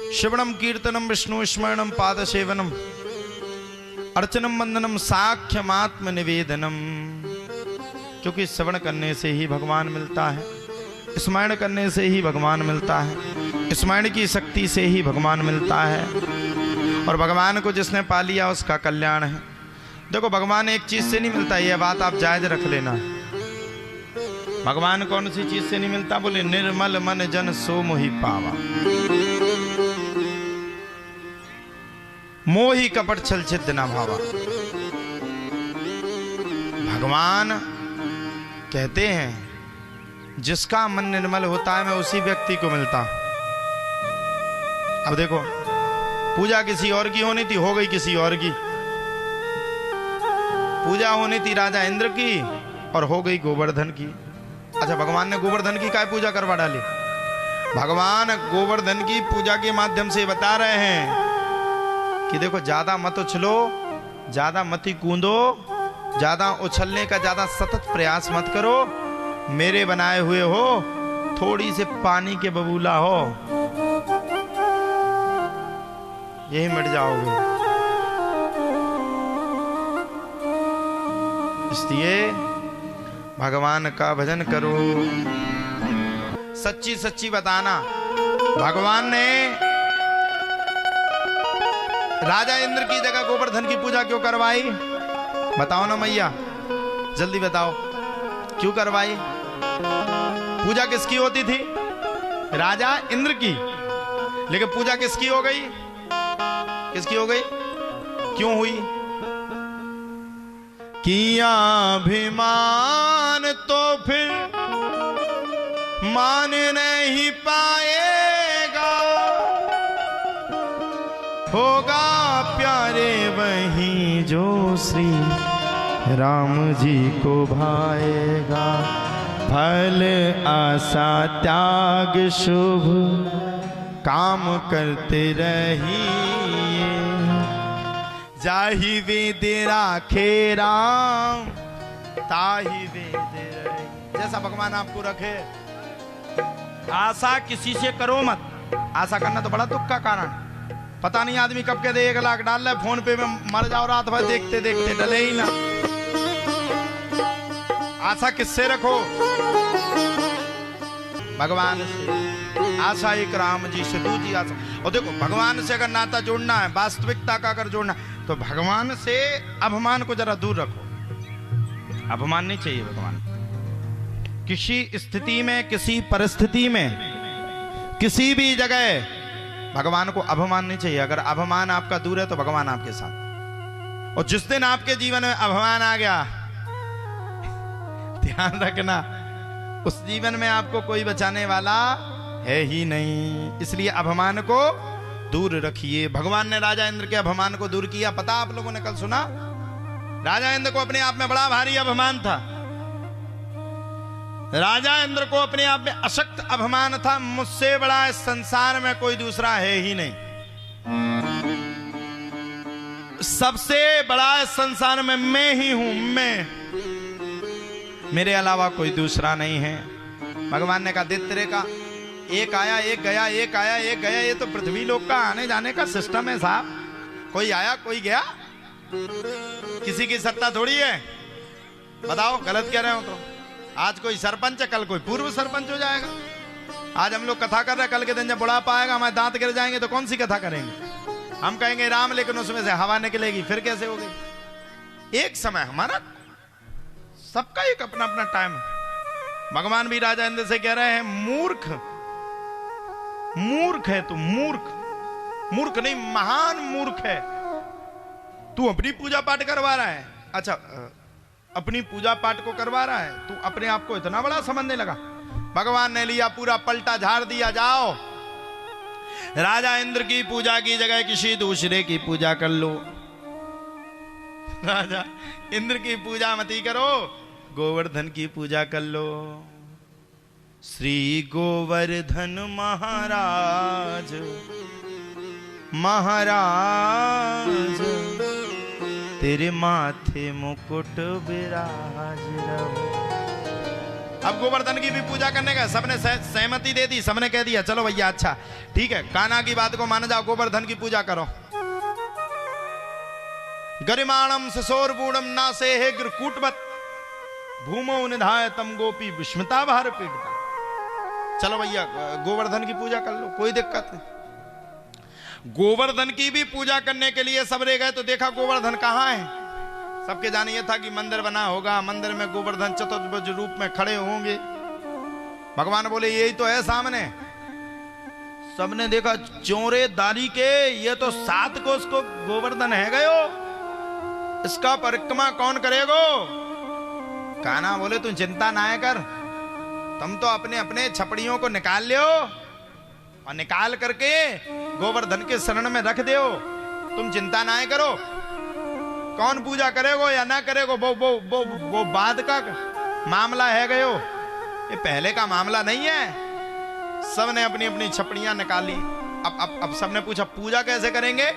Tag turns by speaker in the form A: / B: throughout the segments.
A: श्रवणम कीर्तनम विष्णु स्मरणम पाद सेवनम अर्चनम वंदनम साख्यमात्म निवेदनम। क्योंकि श्रवण करने से ही भगवान मिलता है, स्मरण करने से ही भगवान मिलता है, स्मरण की शक्ति से ही भगवान मिलता है। और भगवान को जिसने पा लिया उसका कल्याण है। देखो भगवान एक चीज से नहीं मिलता, यह बात आप जायज रख लेना। भगवान कौन सी चीज से नहीं मिलता? बोले निर्मल मन जन सो मोहि पावा, मोहि कपट छल छिद्र न भावा। भगवान कहते हैं जिसका मन निर्मल होता है मैं उसी व्यक्ति को मिलता। अब देखो पूजा किसी और की होनी थी, हो गई किसी और की। पूजा होनी थी राजा इंद्र की और हो गई गोवर्धन की। अच्छा भगवान ने गोवर्धन की काय पूजा करवा डाली? भगवान गोवर्धन की पूजा के माध्यम से बता रहे हैं कि देखो ज्यादा मत उछलो, ज्यादा मत ही कूदो, ज्यादा उछलने का ज्यादा सतत प्रयास मत करो। मेरे बनाए हुए हो, थोड़ी से पानी के बबूला हो, यही मिट जाओगे। इसलिए भगवान का भजन करो। सच्ची सच्ची बताना, भगवान ने राजा इंद्र की जगह गोवर्धन की पूजा क्यों करवाई? बताओ ना मैया, जल्दी बताओ क्यों करवाई? पूजा किसकी होती थी? राजा इंद्र की। लेकिन पूजा किसकी हो गई? किसकी हो गई? क्यों हुई? किया अभिमान तो फिर मान नहीं पाएगा, होगा प्यारे वही जो श्री राम जी को भाएगा। फल आशा त्याग शुभ काम करते रहिए, जाहि वेद राखे राम ताहि वेद रही। जैसा भगवान आपको रखे। आशा किसी से करो मत। आशा करना तो बड़ा दुख का कारण। पता नहीं आदमी कब के दे 1 लाख डाल रहा है फोन पे में, मर जाओ रात भर देखते देखते, डले ही ना। आशा किससे रखो? भगवान से। आशा एक राम जी से, दूसरी आशा। और देखो भगवान से अगर नाता जोड़ना है, वास्तविकता का अगर जोड़ना तो भगवान से अभिमान को जरा दूर रखो। अभिमान नहीं चाहिए भगवान। किसी स्थिति में, किसी परिस्थिति में, किसी भी जगह भगवान को अभिमान नहीं चाहिए। अगर अभिमान आपका दूर है तो भगवान आपके साथ। और जिस दिन आपके जीवन में अभिमान आ गया, ध्यान रखना उस जीवन में आपको कोई बचाने वाला है ही नहीं। इसलिए अभिमान को दूर रखिए। भगवान ने राजा इंद्र के अभिमान को दूर किया। पता आप लोगों ने कल सुना, राजा इंद्र को अपने आप में बड़ा भारी अभिमान था। राजा इंद्र को अपने आप में अशक्त अभिमान था, मुझसे बड़ा इस संसार में कोई दूसरा है ही नहीं। सबसे बड़ा इस संसार में मैं ही हूं, मैं, मेरे अलावा कोई दूसरा नहीं है। भगवान ने कहा दित्रे का एक आया एक गया, एक आया एक गया। ये तो पृथ्वी लोक का आने जाने का सिस्टम है साहब। कोई आया कोई गया, किसी की सत्ता थोड़ी है। बताओ गलत कह रहे हो तो? आज कोई सरपंच है, कल कोई पूर्व सरपंच हो जाएगा। आज हम लोग कथा कर रहे हैं, कल के दिन जब बुढ़ापा आएगा, हमारे दांत गिर जाएंगे तो कौन सी कथा करेंगे? हम कहेंगे राम, लेकिन उसमें से हवा निकलेगी, फिर कैसे होगी? एक समय हमारा, सबका एक अपना अपना टाइम है। भगवान भी राजा इंद्र से कह रहे हैं मूर्ख, मूर्ख है तू, मूर्ख, मूर्ख नहीं महान मूर्ख है तू। अपनी पूजा पाठ करवा रहा है। अच्छा अपनी पूजा पाठ को करवा रहा है, तू अपने आप को इतना बड़ा समझने लगा। भगवान ने लिया पूरा पलटा झाड़ दिया। जाओ राजा इंद्र की पूजा की जगह किसी दूसरे की पूजा कर लो। राजा इंद्र की पूजा मत ही करो, गोवर्धन की पूजा कर लो। श्री गोवर्धन महाराज, महाराज तेरे माथे मुकुट विराज रहो। अब गोवर्धन की भी पूजा करने का सबने सहमति दे दी, सबने कह दिया चलो भैया अच्छा ठीक है, कान्हा की बात को मान जाओ, गोवर्धन की पूजा करो। गरिमाणम ससोरबूढ़म नासे हे गिरकूटवत भूमो निधाय तम गोपी विस्मता भार पीड़ता। चलो भैया गोवर्धन की पूजा कर लो, कोई दिक्कत नहीं। गोवर्धन की भी पूजा करने के लिए सबरे गए तो देखा गोवर्धन कहाँ है। सबके जाने ये था कि मंदिर बना होगा, मंदिर में गोवर्धन चतुर्भुज रूप में खड़े होंगे। भगवान बोले यही तो है सामने। सबने देखा चोरे दारी के, ये तो 7 कोस को गोवर्धन है गयो, इसका परिक्रमा कौन करेगो। कान्हा बोले तू चिंता ना कर, तुम तो अपने अपने छपड़ियों को निकाल लियो और निकाल करके गोवर्धन के शरण में रख दो, तुम चिंता ना करो। कौन पूजा करेगो या ना करेगो वो बाद का मामला है गयो, ये पहले का मामला नहीं है। सबने अपनी अपनी छपड़ियां निकाली। अब सबने पूछा पूजा कैसे करेंगे।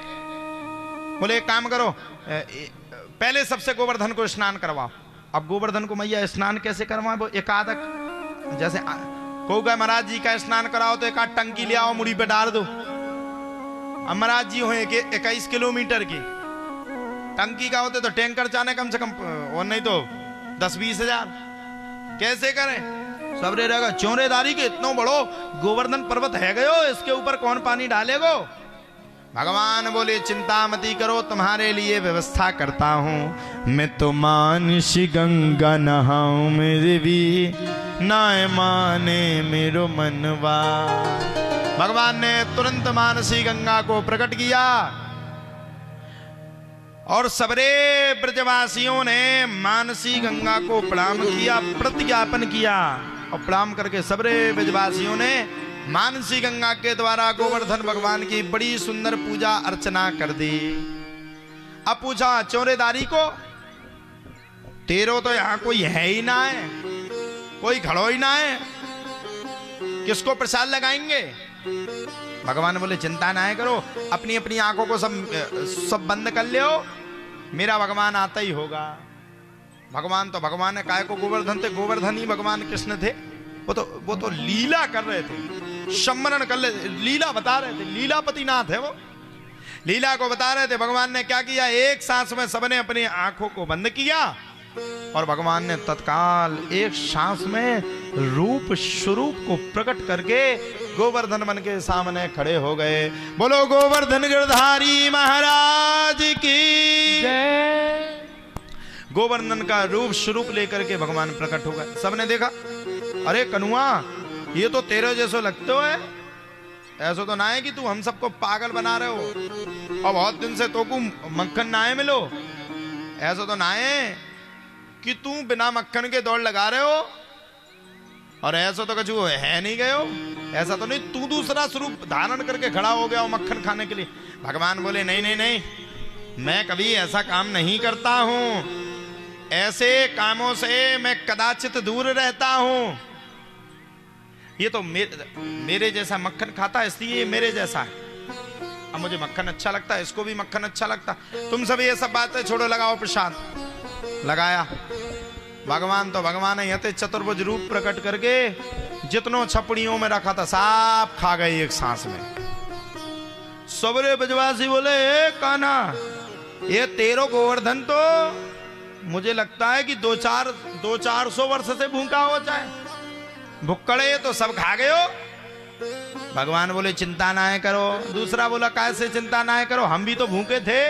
A: बोले एक काम करो, पहले सबसे गोवर्धन को स्नान करवाओ। अब गोवर्धन को मैया स्नान कैसे करवाओ, वो एकादक जैसे को गए महाराज जी का स्नान कराओ तो एक आध टंकी ले आओ, मुड़ी पे डाल दो। अब महाराज जी हो 21 किलोमीटर की टंकी का होते तो टैंकर जाने कम से कम, और नहीं तो 10-20 हजार। कैसे करें। सबरे रहेगा चौरेदारी के इतना बड़ो गोवर्धन पर्वत है गयो, इसके ऊपर कौन पानी डालेगो। भगवान बोले चिंता मती करो, तुम्हारे लिए व्यवस्था करता हूं। मैं तो मानसी गंगा नहाऊं मेरे भी नाय माने मेरो मनवा। भगवान ने तुरंत मानसी गंगा को प्रकट किया और सबरे ब्रजवासियों ने मानसी गंगा को प्रणाम किया, प्रतिज्ञापन किया। और प्रणाम करके सबरे ब्रजवासियों ने मानसी गंगा के द्वारा गोवर्धन भगवान की बड़ी सुंदर पूजा अर्चना कर दी। अब पूछा चौरेदारी को, तेरो तो यहां कोई है ही ना है, कोई खड़ो ही ना है, किसको प्रसाद लगाएंगे। भगवान बोले चिंता ना करो, अपनी अपनी आंखों को सब बंद कर लियो, मेरा भगवान आता ही होगा। भगवान तो भगवान है, काय को गोवर्धन थे, गोवर्धन ही भगवान कृष्ण थे। वो तो लीला कर रहे थे, सम्मरण कर रहे थे, लीला बता रहे थे, लीलापति नाथ है वो, लीला को बता रहे थे। भगवान ने क्या किया, एक सांस में सबने अपनी आंखों को बंद किया और भगवान ने तत्काल एक सांस में रूप स्वरूप को प्रकट करके गोवर्धन बन के सामने खड़े हो गए। बोलो गोवर्धन गिरधारी महाराज की जय। गोवर्धन का रूप स्वरूप लेकर के भगवान प्रकट हो गए। सबने देखा अरे कनुआ ये तो तेरे जैसो लगते हो है, ऐसा तो ना है कि तू हम सबको पागल बना रहे हो और बहुत दिन से तो को मक्खन ना है मिलो। ऐसा तो ना है कि तू बिना मक्खन के दौड़ लगा रहे हो और ऐसा तो कछु है नहीं गए हो। ऐसा तो नहीं तू दूसरा स्वरूप धारण करके खड़ा हो गया हो मक्खन खाने के लिए। भगवान बोले नहीं नहीं नहीं, मैं कभी ऐसा काम नहीं करता हूं, ऐसे कामों से मैं कदाचित दूर रहता हूं। ये तो मेरे जैसा मक्खन खाता है इसलिए मेरे जैसा है। अब मुझे मक्खन अच्छा लगता है, इसको भी मक्खन अच्छा लगता। तुम सब ये सब बातें छोड़ो, लगाओ प्रसाद। लगाया। भगवान तो भगवान है, यते चतुर्भुज रूप प्रकट करके जितनों छपड़ियों में रखा था सब खा गए एक सांस में। सबरे ब्रजवासी बोले कान्हा ये तेरो गोवर्धन तो मुझे लगता है कि 200-400 वर्ष से भूखा हो जाए, भुक्कड़े तो सब खा गए हो। भगवान बोले चिंता ना करो। दूसरा बोला कैसे चिंता ना करो, हम भी तो भूखे थे।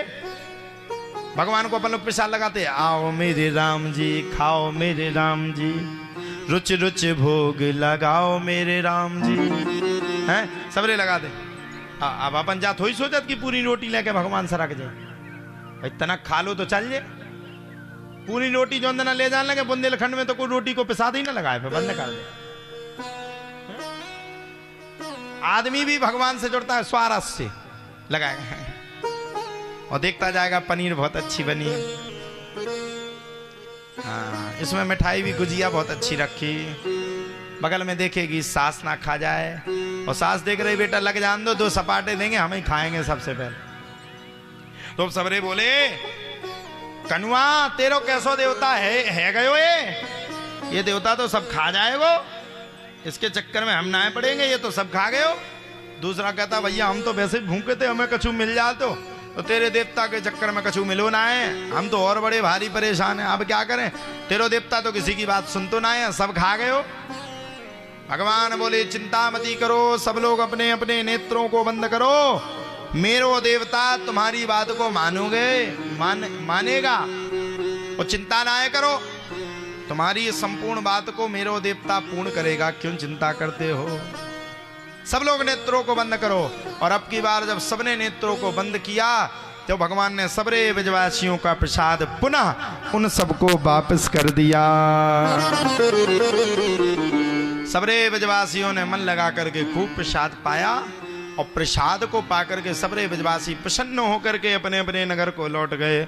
A: भगवान को अपन लोग प्रसाद लगाते, आओ मेरे राम जी खाओ मेरे राम जी, रुच रुच भोग लगाओ मेरे राम जी, हैं सबरे लगा दे। अब अपन जा थोड़ी सोचत कि पूरी रोटी लेके भगवान से रख जाए, इतना खा लो तो चल जाए। पूरी रोटी जो अंदर ले जाने लगे बुंदेलखंड में तो कोई रोटी को प्रसाद ही ना लगाए, फिर बंद कर दे। आदमी भी भगवान से जुड़ता है स्वारस से लगाएगा और देखता जाएगा पनीर बहुत अच्छी बनी, हाँ इसमें मिठाई भी गुजिया बहुत अच्छी रखी। बगल में देखेगी सास ना खा जाए और सास देख रही बेटा लग जान दो, 2 सपाटे देंगे हम ही खाएंगे सबसे पहले। तो सबरे बोले कनुआ तेरो कैसो देवता है गयो ये, ये देवता तो सब खा जाएगो, इसके चक्कर में हम ना पड़ेंगे, ये तो सब खा गए हो। दूसरा कहता भैया हम तो वैसे ही भूखे थे, हमें कछु मिल जाए तो तेरे देवता के चक्कर में कछु मिलो ना है, हम तो और बड़े भारी परेशान हैं, अब क्या करें, तेरो देवता तो किसी की बात सुन तो ना है, सब खा गए हो। भगवान बोले चिंता मती करो, सब लोग अपने अपने नेत्रों को बंद करो, मेरो देवता तुम्हारी बात को मानेगा और चिंता ना करो, तुम्हारी ये संपूर्ण बात को मेरो देवता पूर्ण करेगा, क्यों चिंता करते हो। सब लोग नेत्रों को बंद करो। और अब की बार जब सबने नेत्रों को बंद किया तो भगवान ने सबरे ब्रजवासियों का प्रसाद पुनः उन सबको वापस कर दिया। सबरे ब्रजवासियों ने मन लगा करके खूब प्रसाद पाया और प्रसाद को पाकर के सबरे ब्रजवासी प्रसन्न होकर के अपने अपने नगर को लौट गए।